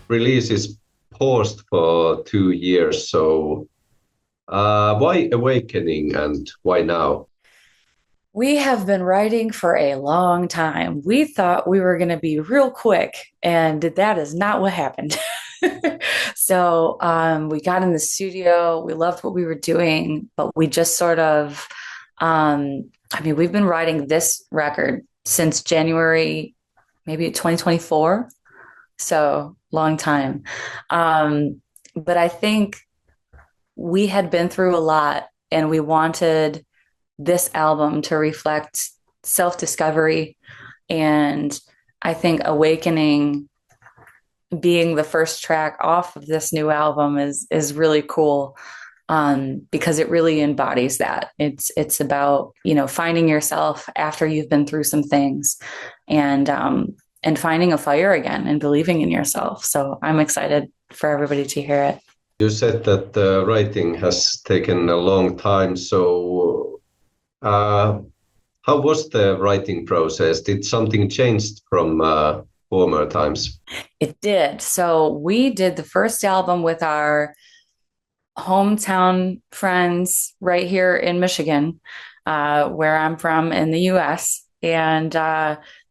release is paused for 2 years. So why Awakening and why now? We have been writing for a long time. We thought we were going to be real quick, and that is not what happened. So we got in the studio. We loved what we were doing, but we just sort of, we've been writing this record since January, maybe 2024. So long time. But I think we had been through a lot and we wanted this album to reflect self discovery. And I think Awakening being the first track off of this new album is really cool, because it really embodies that. It's about, finding yourself after you've been through some things, and finding a fire again and believing in yourself. So I'm excited for everybody to hear it. You said that the writing has taken a long time. So uh, how was the writing process? Did something changed from former times? It did. So we did the first album with our hometown friends right here in Michigan, where I'm from in the US. And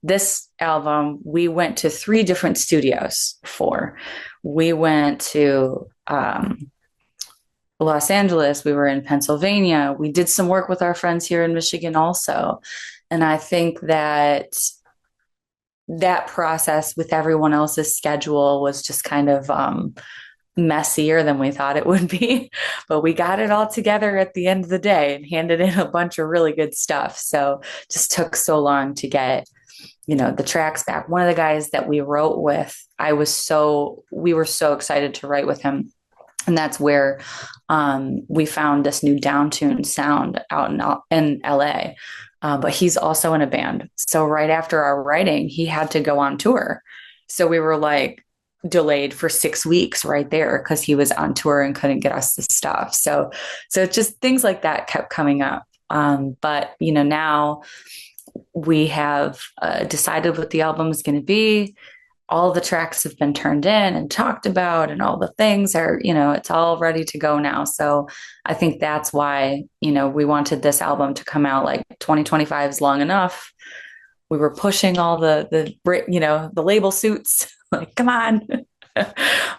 this album, we went to three different studios for. We went to Los Angeles, we were in Pennsylvania. We did some work with our friends here in Michigan also. And I think that process with everyone else's schedule was just kind of messier than we thought it would be. But we got it all together at the end of the day and handed in a bunch of really good stuff. So just took so long to get, the tracks back. One of the guys that we wrote with, we were so excited to write with him. And that's where we found this new downtuned sound out in LA. But he's also in a band. So right after our writing, he had to go on tour. So we were like delayed for 6 weeks right there because he was on tour and couldn't get us the stuff. So it's just things like that kept coming up. But now we have decided what the album is going to be. All the tracks have been turned in and talked about, and all the things are, it's all ready to go now. So I think that's why, we wanted this album to come out, like 2025 is long enough. We were pushing all the label suits, like, come on.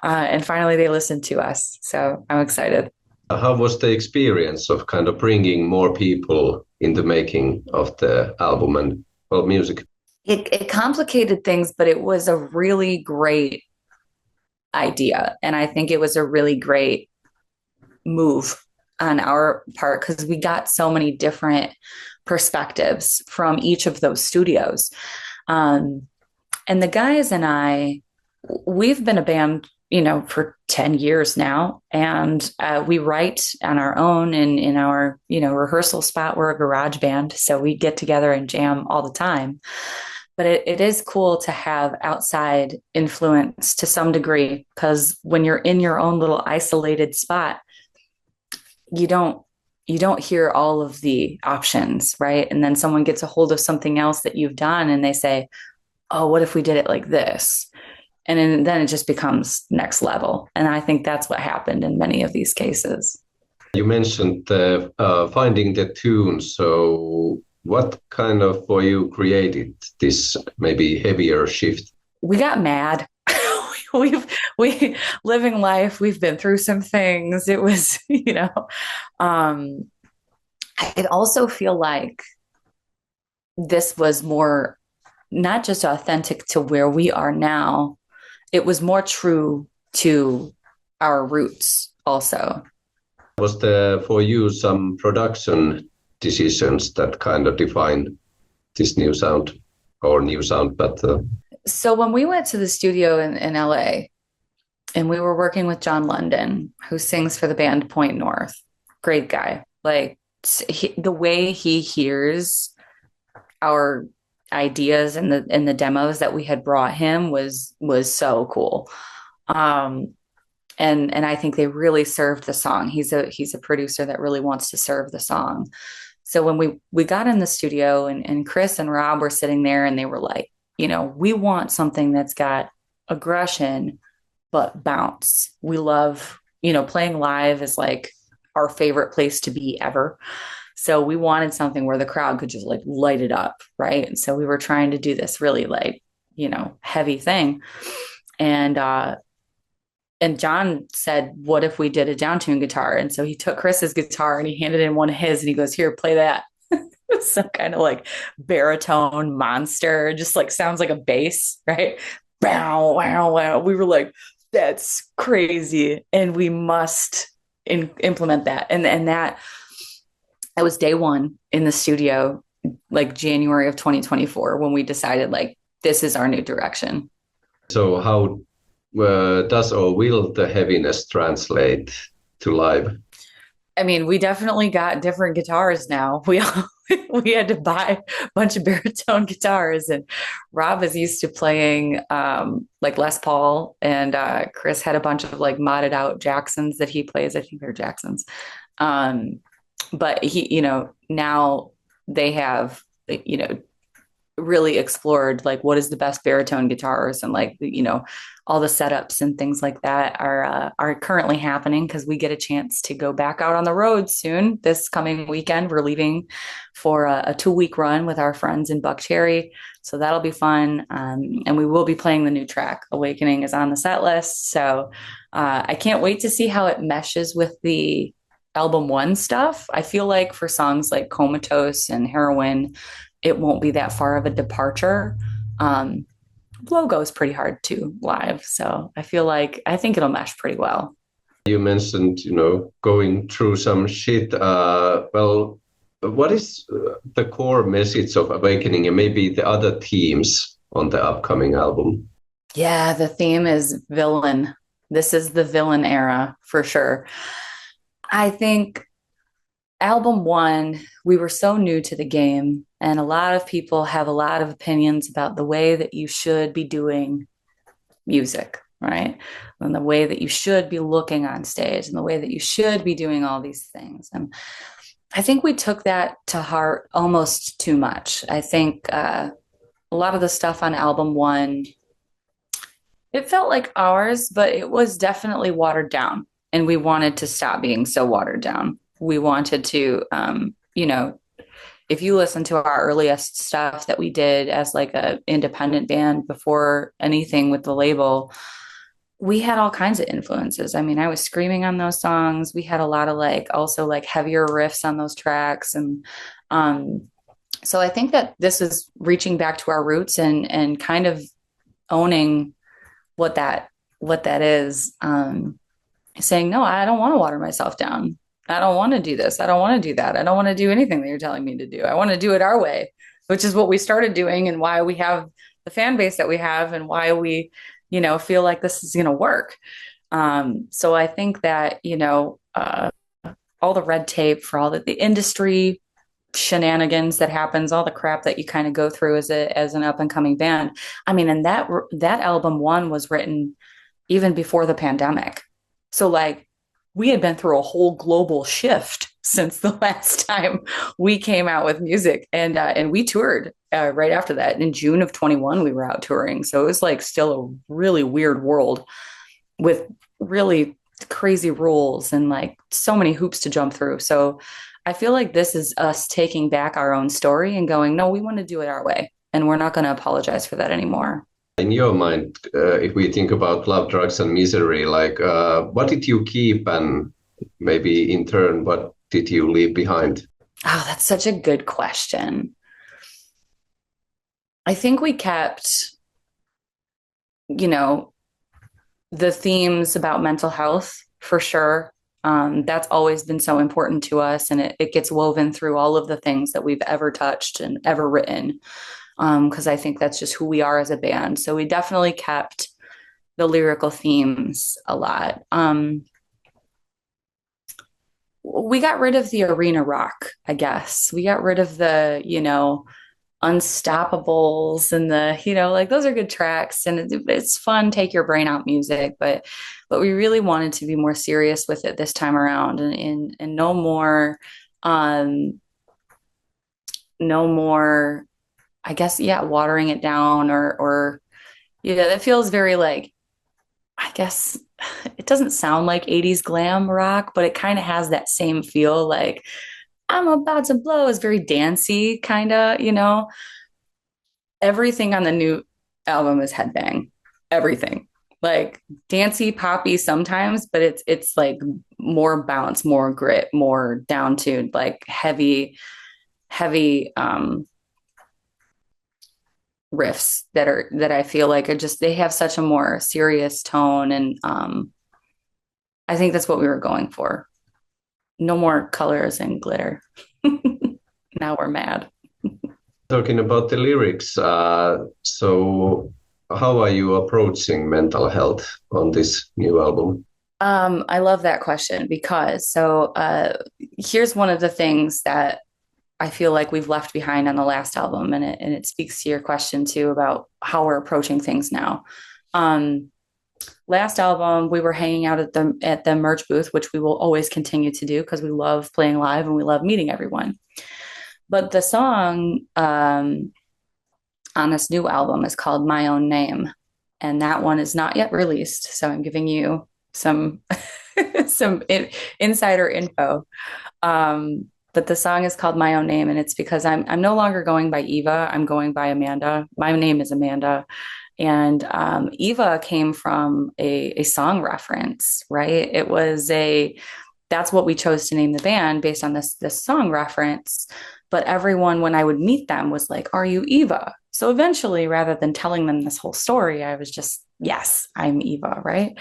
And finally they listened to us. So I'm excited. How was the experience of kind of bringing more people in the making of the album and well, music? It complicated things, but it was a really great idea. And I think it was a really great move on our part because we got so many different perspectives from each of those studios. Um, and the guys and we've been a band, for 10 years now. And we write on our own in our, rehearsal spot. We're a garage band. So we get together and jam all the time. But it is cool to have outside influence to some degree, because when you're in your own little isolated spot, you don't hear all of the options, right? And then someone gets a hold of something else that you've done and they say, oh, what if we did it like this? And then it just becomes next level. And I think that's what happened in many of these cases. You mentioned finding the tune. So what kind of for you created this maybe heavier shift? We got mad. We living life. We've been through some things. It was, um, I also feel like this was more not just authentic to where we are now, it was more true to our roots also. Was there for you some production decisions that kind of define this new sound or new sound? But So when we went to the studio in LA and we were working with John London, who sings for the band Point North, great guy. Like the way he hears our ideas and the demos that we had brought him was so cool. Um, and I think they really served the song. He's a producer that really wants to serve the song. So when we got in the studio and Chris and Rob were sitting there and they were like, we want something that's got aggression, but bounce. We love, playing live is like our favorite place to be ever. So we wanted something where the crowd could just like light it up, right? And so we were trying to do this really like, heavy thing. And John said, "What if we did a downtune guitar?" And so he took Chris's guitar and he handed in one of his and he goes, "Here, play that." Some kind of like baritone monster, just like sounds like a bass, right? Wow, wow, wow. We were like, "That's crazy," and we must implement that. And that was day one in the studio, like January of 2024, when we decided like this is our new direction. So how does or will the heaviness translate to live? I mean, we definitely got different guitars now. We had to buy a bunch of baritone guitars, and Rob is used to playing like Les Paul, and Chris had a bunch of like modded out Jacksons that he plays. I think they're Jacksons. Um, but he, now they have, really explored like what is the best baritone guitars, and like all the setups and things like that are currently happening because we get a chance to go back out on the road soon. This coming weekend we're leaving for a 2 week run with our friends in Buckcherry, so that'll be fun. And we will be playing the new track Awakening is on the set list, so I can't wait to see how it meshes with the album one stuff. I feel like for songs like Comatose and Heroin, it won't be that far of a departure. Um, Logo is pretty hard to live, so I think it'll mesh pretty well. You mentioned, going through some shit. Well, what is the core message of Awakening and maybe the other themes on the upcoming album? Yeah, the theme is villain. This is the villain era for sure. I think album one, we were so new to the game, and a lot of people have a lot of opinions about the way that you should be doing music, right? And the way that you should be looking on stage and the way that you should be doing all these things. And I think we took that to heart almost too much. I think a lot of the stuff on album one, it felt like ours, but it was definitely watered down. And we wanted to stop being so watered down. We wanted to, if you listen to our earliest stuff that we did as like a independent band before anything with the label, we had all kinds of influences. I mean, I was screaming on those songs. We had a lot of like also like heavier riffs on those tracks. And so I think that this is reaching back to our roots and kind of owning what that is. Saying, no, I don't want to water myself down. I don't want to do this. I don't want to do that. I don't want to do anything that you're telling me to do. I want to do it our way, which is what we started doing and why we have the fan base that we have and why we, feel like this is going to work. So I think that, all the red tape for all the industry shenanigans that happens, all the crap that you kind of go through as an up and coming band. I mean, and that album one was written even before the pandemic. So like we had been through a whole global shift since the last time we came out with music, and we toured right after that. In June of 21, we were out touring. So it was like still a really weird world with really crazy rules and like so many hoops to jump through. So I feel like this is us taking back our own story and going, no, we want to do it our way. And we're not going to apologize for that anymore. In your mind, if we think about love, drugs, and misery, like what did you keep, and maybe in turn, what did you leave behind? Oh, that's such a good question. I think we kept, you know, the themes about mental health for sure. That's always been so important to us, and it gets woven through all of the things that we've ever touched and ever written. Because I think that's just who we are as a band. So we definitely kept the lyrical themes a lot. We got rid of the arena rock, I guess. We got rid of the, Unstoppables and the, like those are good tracks and it's fun, take your brain out music, but we really wanted to be more serious with it this time around and um, no more, I guess, yeah, watering it down or that feels very like I guess it doesn't sound like 80s glam rock, but it kind of has that same feel. Like I'm about to blow is very dancey, kind of, everything on the new album is headbang. Everything. Like dancey, poppy sometimes, but it's like more bounce, more grit, more down tuned, like heavy riffs that I feel like are just they have such a more serious tone, and I think that's what we were going for. No more colors and glitter. Now we're mad. Talking about the lyrics, so how are you approaching mental health on this new album? I love that question because here's one of the things that I feel like we've left behind on the last album, and it speaks to your question too about how we're approaching things now. Um, Last album, we were hanging out at the merch booth, which we will always continue to do because we love playing live and we love meeting everyone. But the song on this new album is called My Own Name, and that one is not yet released. So I'm giving you some insider info. But the song is called My Own Name, and it's because I'm no longer going by Eva. I'm going by Amanda. My name is Amanda, and Eva came from a song reference, right? It was a that's what we chose to name the band based on this song reference. But everyone, when I would meet them, was like, "Are you Eva?" So eventually, rather than telling them this whole story, I was just, "Yes, I'm Eva," right?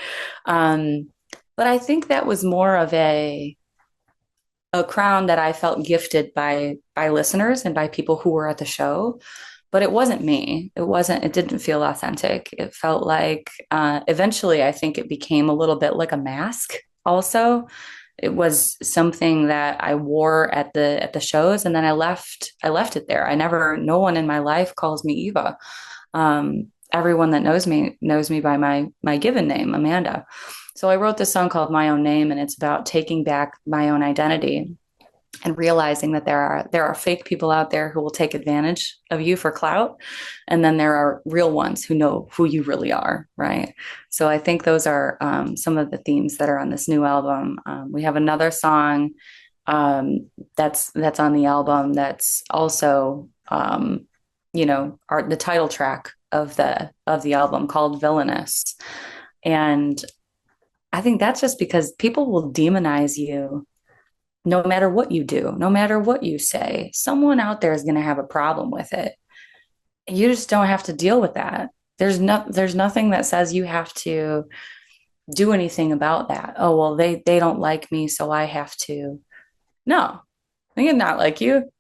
But I think that was more of a crown that I felt gifted by listeners and by people who were at the show. But it wasn't me. It didn't feel authentic. It felt like eventually I think it became a little bit like a mask also. It was something that I wore at the shows, and then I left it there. No one in my life calls me Eva. Everyone that knows me by my given name, Amanda. So I wrote this song called My Own Name, and it's about taking back my own identity and realizing that there are fake people out there who will take advantage of you for clout, and then there are real ones who know who you really are, right? So I think those are some of the themes that are on this new album. We have another song that's on the album that's also the title track of the album called Villainous, and I think that's just because people will demonize you no matter what you do, no matter what you say. Someone out there is going to have a problem with it. You just don't have to deal with that. There's nothing that says you have to do anything about that. Oh, well, they don't like me, so I have to. No, they can not like you,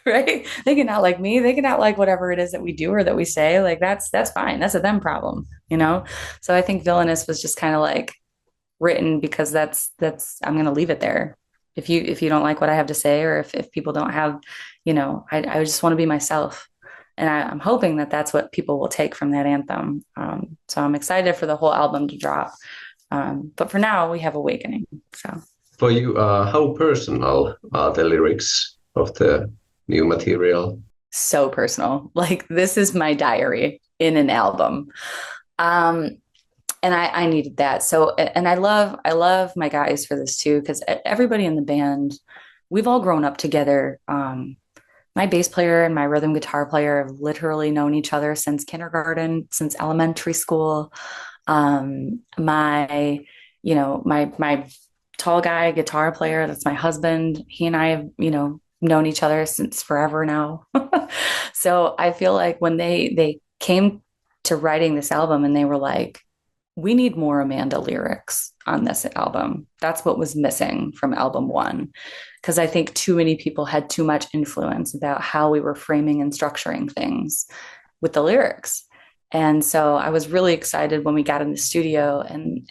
right? They can not like me. They can not like whatever it is that we do or that we say. Like that's fine. That's a them problem. So I think Villainous was just kind of like written because that's I'm going to leave it there. If you don't like what I have to say, or if people don't have, I just want to be myself. And I'm hoping that that's what people will take from that anthem. So I'm excited for the whole album to drop. But for now, we have Awakening. So For you, how personal are the lyrics of the new material? so personal. Like this is my diary in an album. Um, and I needed that. So, and I love my guys for this too, because everybody in the band, we've all grown up together. My bass player and my rhythm guitar player have literally known each other since kindergarten, since elementary school. My tall guy guitar player, that's my husband. He and I have, known each other since forever now. So I feel like when they came to writing this album and they were like, we need more Amanda lyrics on this album. That's what was missing from album one. Because I think too many people had too much influence about how we were framing and structuring things with the lyrics. And so I was really excited when we got in the studio and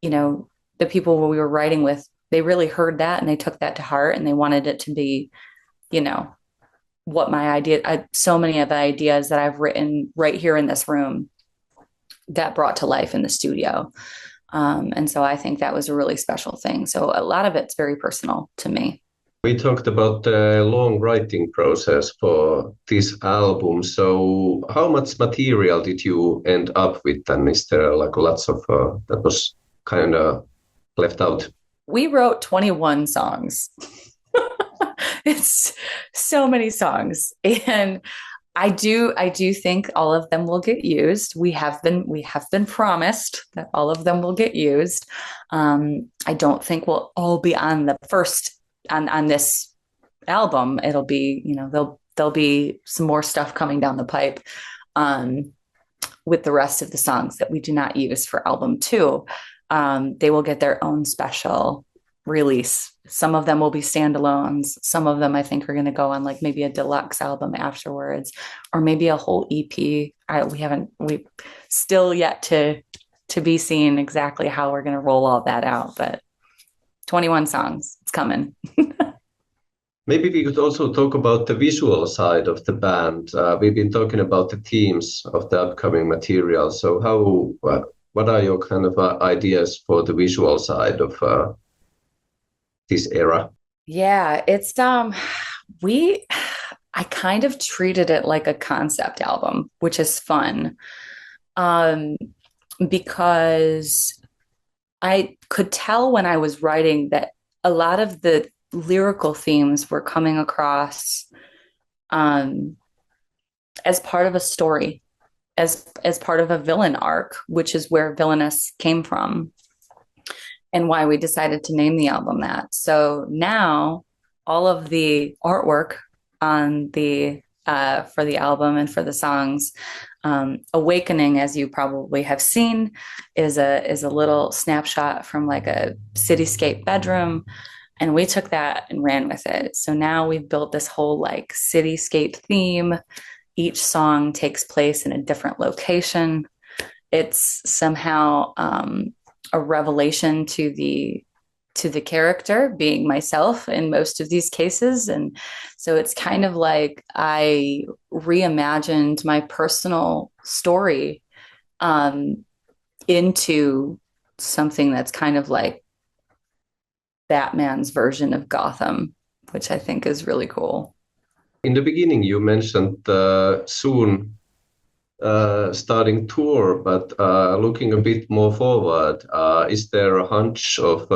the people we were writing with, they really heard that and they took that to heart and they wanted it to be, you know, what my idea, so many of the ideas that I've written right here in this room got brought to life in the studio. And so I think that was a really special thing. So a lot of it's very personal to me. We talked about the long writing process for this album. So, how much material did you end up with? And is there like lots of that was kind of left out? We wrote 21 songs. It's so many songs. And I do think all of them will get used. We have been promised that all of them will get used. I don't think we'll all be on the first on this album. It'll be, there'll be some more stuff coming down the pipe um, with the rest of the songs that we do not use for album two. They will get their own special release. Some of them will be standalones. Some of them I think are going to go on like maybe a deluxe album afterwards, or maybe a whole EP. We still yet to be seen exactly how we're going to roll all that out, but 21 songs, it's coming. Maybe we could also talk about the visual side of the band. We've been talking about the themes of the upcoming material. So, what are your kind of ideas for the visual side of this era? Yeah, it's we I kind of treated it like a concept album, which is fun. Um because I could tell when I was writing that a lot of the lyrical themes were coming across um as part of a story, as part of a villain arc, which is where Villainous came from and why we decided to name the album that. So now all of the artwork on the for the album and for the songs, Awakening, as you probably have seen, is a little snapshot from like a cityscape bedroom. And we took that and ran with it. So now we've built this whole like cityscape theme. Each song takes place in a different location. It's somehow a revelation to the character, being myself in most of these cases. And so it's kind of like I reimagined my personal story um, into something that's kind of like Batman's version of Gotham, which I think is really cool. In the beginning, you mentioned soon starting tour, but looking a bit more forward, is there a hunch of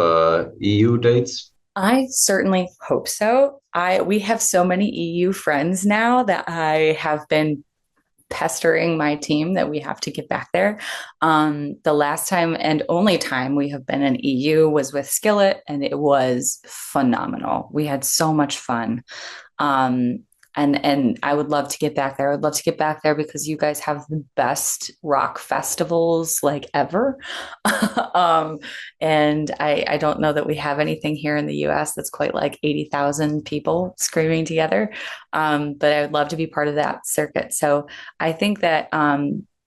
EU dates? I certainly hope so. I We have so many EU friends now that I have been pestering my team that we have to get back there. The last time and only time we have been in EU was with Skillet, and it was phenomenal. We had so much fun. Um, and I would love to get back there. I would love to get back there because you guys have the best rock festivals like ever. um, and I don't know that we have anything here in the US that's quite like 80,000 people screaming together. But I would love to be part of that circuit. So I think that,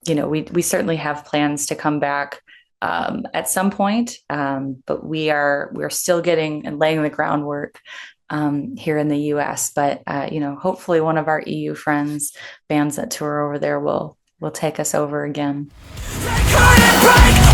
we certainly have plans to come back at some point, but we're still getting and laying the groundwork here in the US. But hopefully one of our EU friends, bands that tour over there, will take us over again. They couldn't break